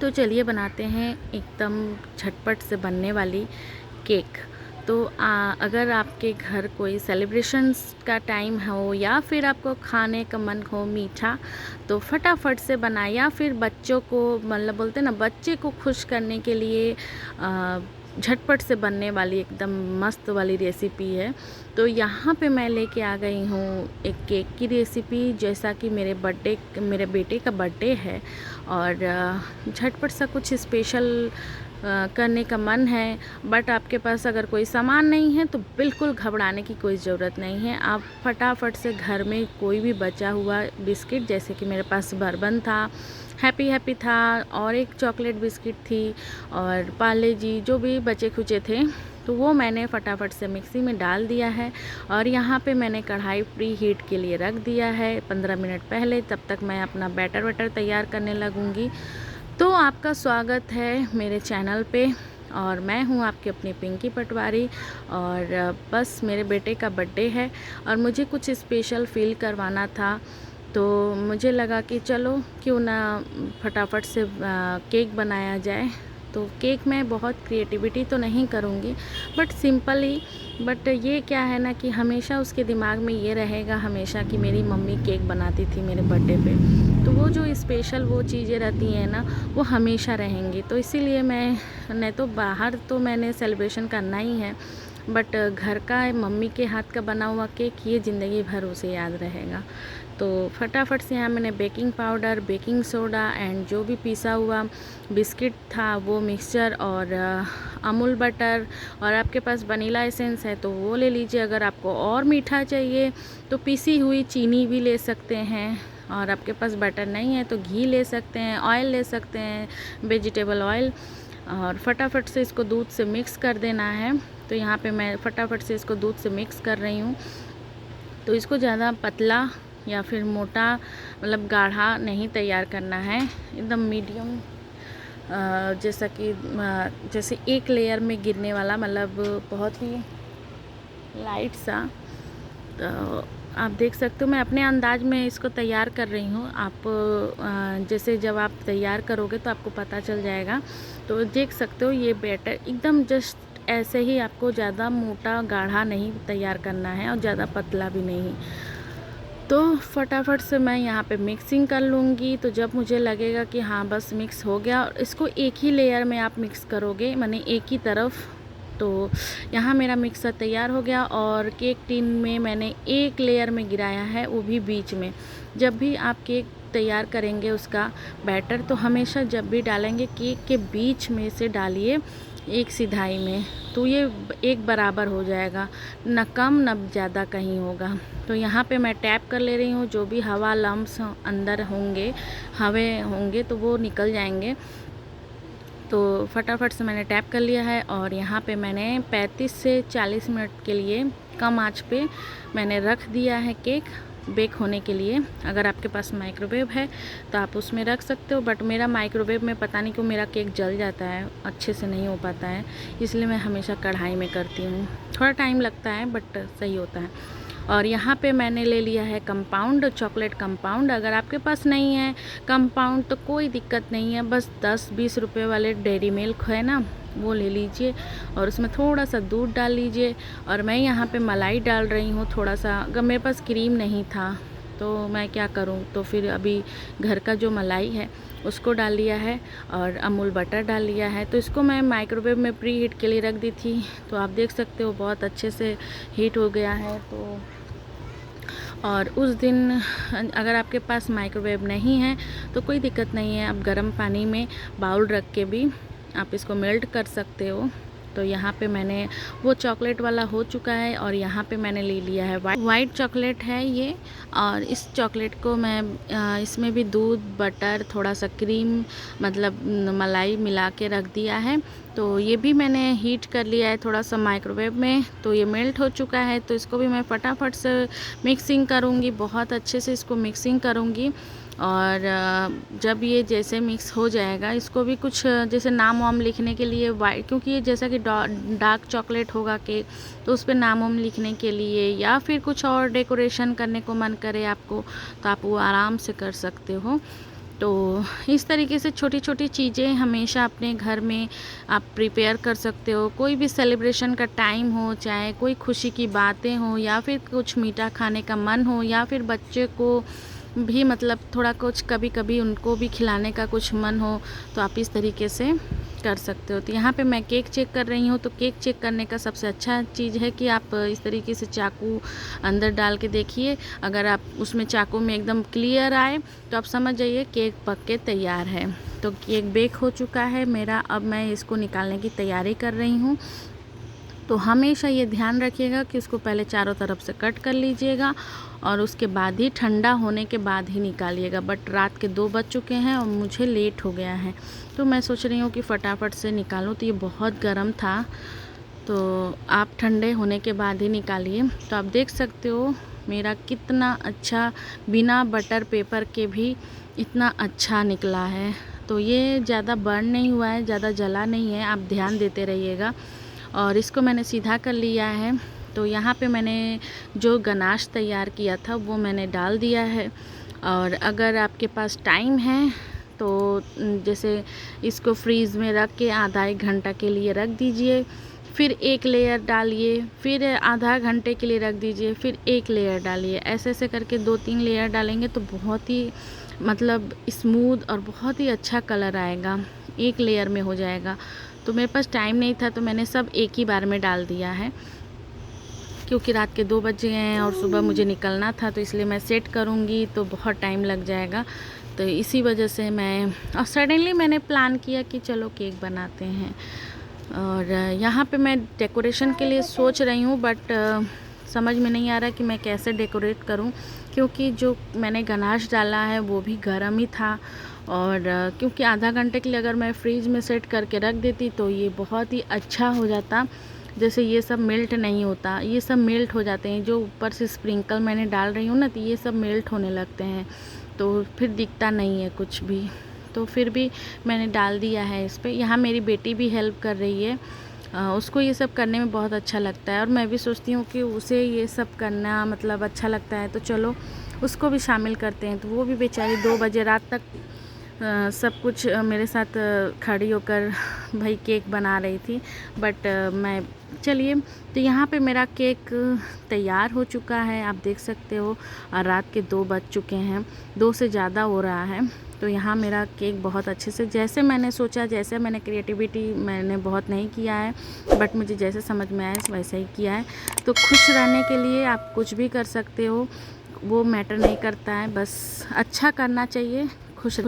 तो चलिए बनाते हैं एकदम झटपट से बनने वाली केक। तो अगर आपके घर कोई सेलिब्रेशंस का टाइम हो या फिर आपको खाने का मन हो मीठा, तो फटाफट से बनाए, या फिर बच्चों को मतलब बोलते हैं ना, बच्चे को खुश करने के लिए झटपट से बनने वाली एकदम मस्त वाली रेसिपी है। तो यहाँ पे मैं लेके आ गई हूँ एक केक की रेसिपी। जैसा कि मेरे बेटे का बर्थडे है और झटपट सा कुछ स्पेशल करने का मन है, बट आपके पास अगर कोई सामान नहीं है तो बिल्कुल घबराने की कोई ज़रूरत नहीं है। आप फटाफट से घर में कोई भी बचा हुआ बिस्किट, जैसे कि मेरे पास बर्बन था, हैप्पी हैप्पी था, और एक चॉकलेट बिस्किट थी, और पार्ले जी, जो भी बचे खुचे थे, तो वो मैंने फटाफट से मिक्सी में डाल दिया है। और यहाँ पे मैंने कढ़ाई प्री हीट के लिए रख दिया है 15 मिनट पहले। तब तक मैं अपना बैटर तैयार करने लगूँगी। तो आपका स्वागत है मेरे चैनल पे, और मैं हूँ आपकी अपनी पिंकी पटवारी। और बस मेरे बेटे का बर्थडे है और मुझे कुछ स्पेशल फ़ील करवाना था, तो मुझे लगा कि चलो क्यों ना फटाफट से केक बनाया जाए। तो केक में बहुत क्रिएटिविटी तो नहीं करूँगी, बट सिंपली। बट ये क्या है ना कि हमेशा उसके दिमाग में ये रहेगा हमेशा कि मेरी मम्मी केक बनाती थी मेरे बर्थडे पे। तो वो जो स्पेशल वो चीज़ें रहती हैं ना, वो हमेशा रहेंगी। तो इसीलिए मैं, नहीं तो बाहर तो मैंने सेलिब्रेशन करना ही है, बट घर का मम्मी के हाथ का बना हुआ केक ये ज़िंदगी भर उसे याद रहेगा। तो फटाफट से यहाँ मैंने baking powder, baking soda and जो भी पिसा हुआ बिस्किट था वो मिक्सचर, और अमूल बटर, और आपके पास वनीला एसेंस है तो वो ले लीजिए। अगर आपको और मीठा चाहिए तो पिसी हुई चीनी भी ले सकते हैं, और आपके पास बटर नहीं है तो घी ले सकते हैं, ऑयल ले सकते हैं, वेजिटेबल ऑयल। और फटाफट से इसको दूध से मिक्स कर देना है। तो यहाँ पे मैं फटाफट से इसको दूध से मिक्स कर रही हूँ। तो इसको ज़्यादा पतला या फिर मोटा, मतलब गाढ़ा नहीं तैयार करना है, एकदम मीडियम, जैसा कि जैसे एक लेयर में गिरने वाला, मतलब बहुत ही लाइट सा। तो आप देख सकते हो मैं अपने अंदाज में इसको तैयार कर रही हूँ। आप जैसे जब आप तैयार करोगे तो आपको पता चल जाएगा। तो देख सकते हो ये बैटर एकदम जस्ट ऐसे ही, आपको ज़्यादा मोटा गाढ़ा नहीं तैयार करना है और ज़्यादा पतला भी नहीं। तो फटाफट से मैं यहाँ पे मिक्सिंग कर लूँगी। तो जब मुझे लगेगा कि हाँ बस मिक्स हो गया, और इसको एक ही लेयर में आप मिक्स करोगे, माने एक ही तरफ। तो यहाँ मेरा मिक्सर तैयार हो गया, और केक टिन में मैंने एक लेयर में गिराया है, वो भी बीच में। जब भी आप केक तैयार करेंगे उसका बैटर, तो हमेशा जब भी डालेंगे केक के बीच में से डालिए, एक सिधाई में, तो ये एक बराबर हो जाएगा, न कम न ज़्यादा कहीं होगा। तो यहाँ पे मैं टैप कर ले रही हूँ, जो भी हवा लम्स अंदर होंगे, हवे होंगे, तो वो निकल जाएंगे। तो फटाफट से मैंने टैप कर लिया है, और यहाँ पे मैंने 35 से 40 मिनट के लिए कम आंच पे मैंने रख दिया है केक बेक होने के लिए। अगर आपके पास माइक्रोवेव है तो आप उसमें रख सकते हो, बट मेरा माइक्रोवेव में पता नहीं क्यों मेरा केक जल जाता है, अच्छे से नहीं हो पाता है, इसलिए मैं हमेशा कढ़ाई में करती हूँ। थोड़ा टाइम लगता है बट सही होता है। और यहाँ पे मैंने ले लिया है कंपाउंड, चॉकलेट कंपाउंड। अगर आपके पास नहीं है कंपाउंड तो कोई दिक्कत नहीं है, बस 10-20 रुपए वाले डेयरी मिल्क है ना, वो ले लीजिए, और उसमें थोड़ा सा दूध डाल लीजिए। और मैं यहाँ पे मलाई डाल रही हूँ थोड़ा सा। अगर मेरे पास क्रीम नहीं था तो मैं क्या करूँ, तो फिर अभी घर का जो मलाई है उसको डाल लिया है, और अमूल बटर डाल लिया है। तो इसको मैं माइक्रोवेव में प्री हीट के लिए रख दी थी, तो आप देख सकते हो बहुत अच्छे से हीट हो गया है। तो और उस दिन अगर आपके पास माइक्रोवेव नहीं है तो कोई दिक्कत नहीं है, आप गर्म पानी में बाउल रख के भी आप इसको मेल्ट कर सकते हो। तो यहाँ पे मैंने वो चॉकलेट वाला हो चुका है, और यहाँ पे मैंने ले लिया है वाइट चॉकलेट है ये। और इस चॉकलेट को मैं इसमें भी दूध, बटर, थोड़ा सा क्रीम, मतलब मलाई मिला के रख दिया है। तो ये भी मैंने हीट कर लिया है थोड़ा सा माइक्रोवेव में, तो ये मेल्ट हो चुका है। तो इसको भी मैं फटाफट से मिक्सिंग करूँगी, बहुत अच्छे से इसको मिक्सिंग करूँगी। और जब ये जैसे मिक्स हो जाएगा, इसको भी कुछ जैसे नाम वाम लिखने के लिए वाइट, क्योंकि ये जैसा कि डार्क चॉकलेट होगा केक, तो उस पर नाम वाम लिखने के लिए, या फिर कुछ और डेकोरेशन करने को मन करे आपको, तो आप वो आराम से कर सकते हो। तो इस तरीके से छोटी छोटी चीज़ें हमेशा अपने घर में आप प्रिपेयर कर सकते हो। कोई भी सेलिब्रेशन का टाइम हो, चाहे कोई खुशी की बातें हो या फिर कुछ मीठा खाने का मन हो या फिर बच्चे को भी मतलब थोड़ा कुछ कभी कभी उनको भी खिलाने का कुछ मन हो, तो आप इस तरीके से कर सकते हो। तो यहाँ पे मैं केक चेक कर रही हूँ। तो केक चेक करने का सबसे अच्छा चीज़ है कि आप इस तरीके से चाकू अंदर डाल के देखिए। अगर आप उसमें चाकू में एकदम क्लियर आए तो आप समझ जाइए केक पक के तैयार है। तो केक बेक हो चुका है मेरा। अब मैं इसको निकालने की तैयारी कर रही हूँ। तो हमेशा ये ध्यान रखिएगा कि उसको पहले चारों तरफ से कट कर लीजिएगा और उसके बाद ही ठंडा होने के बाद ही निकालिएगा। बट रात के 2 बज चुके हैं और मुझे लेट हो गया है, तो मैं सोच रही हूँ कि फटाफट से निकालूँ। तो ये बहुत गर्म था, तो आप ठंडे होने के बाद ही निकालिए। तो आप देख सकते हो मेरा कितना अच्छा बिना बटर पेपर के भी इतना अच्छा निकला है। तो ये ज़्यादा बर्न नहीं हुआ है, ज़्यादा जला नहीं है, आप ध्यान देते रहिएगा। और इसको मैंने सीधा कर लिया है। तो यहाँ पे मैंने जो गनाश तैयार किया था वो मैंने डाल दिया है। और अगर आपके पास टाइम है तो जैसे इसको फ्रीज़ में रख के आधा 1 घंटा के लिए रख दीजिए, फिर एक लेयर डालिए, फिर आधा घंटे के लिए रख दीजिए, फिर एक लेयर डालिए। ऐसे ऐसे करके 2-3 लेयर डालेंगे तो बहुत ही मतलब स्मूथ और बहुत ही अच्छा कलर आएगा, एक लेयर में हो जाएगा। तो मेरे पास टाइम नहीं था तो मैंने सब एक ही बार में डाल दिया है, क्योंकि रात के 2 बज गए हैं और सुबह मुझे निकलना था, तो इसलिए मैं सेट करूँगी तो बहुत टाइम लग जाएगा। तो इसी वजह से मैं और सडनली मैंने प्लान किया कि चलो केक बनाते हैं। और यहाँ पे मैं डेकोरेशन के लिए सोच रही हूँ, बट समझ में नहीं आ रहा कि मैं कैसे डेकोरेट करूँ, क्योंकि जो मैंने गनाश डाला है वो भी गर्म ही था। और क्योंकि आधा घंटे के लिए अगर मैं फ्रीज में सेट करके रख देती तो ये बहुत ही अच्छा हो जाता। जैसे ये सब मेल्ट नहीं होता, ये सब मेल्ट हो जाते हैं। जो ऊपर से स्प्रिंकल मैंने डाल रही हूँ ना, तो ये सब मेल्ट होने लगते हैं, तो फिर दिखता नहीं है कुछ भी। तो फिर भी मैंने डाल दिया है इस पर। यहाँ मेरी बेटी भी हेल्प कर रही है, उसको ये सब करने में बहुत अच्छा लगता है और मैं भी सोचती हूँ कि उसे ये सब करना मतलब अच्छा लगता है, तो चलो उसको भी शामिल करते हैं। तो वो भी बेचारी 2 बजे रात तक सब कुछ मेरे साथ खड़ी होकर भाई केक बना रही थी। बट मैं चलिए, तो यहाँ पे मेरा केक तैयार हो चुका है, आप देख सकते हो। और रात के 2 बज चुके हैं, 2 से ज़्यादा हो रहा है। तो यहाँ मेरा केक बहुत अच्छे से, जैसे मैंने सोचा, जैसे मैंने क्रिएटिविटी मैंने बहुत नहीं किया है, बट मुझे जैसे समझ में आया वैसे ही किया है। तो खुश रहने के लिए आप कुछ भी कर सकते हो, वो मैटर नहीं करता है, बस अच्छा करना चाहिए, खुश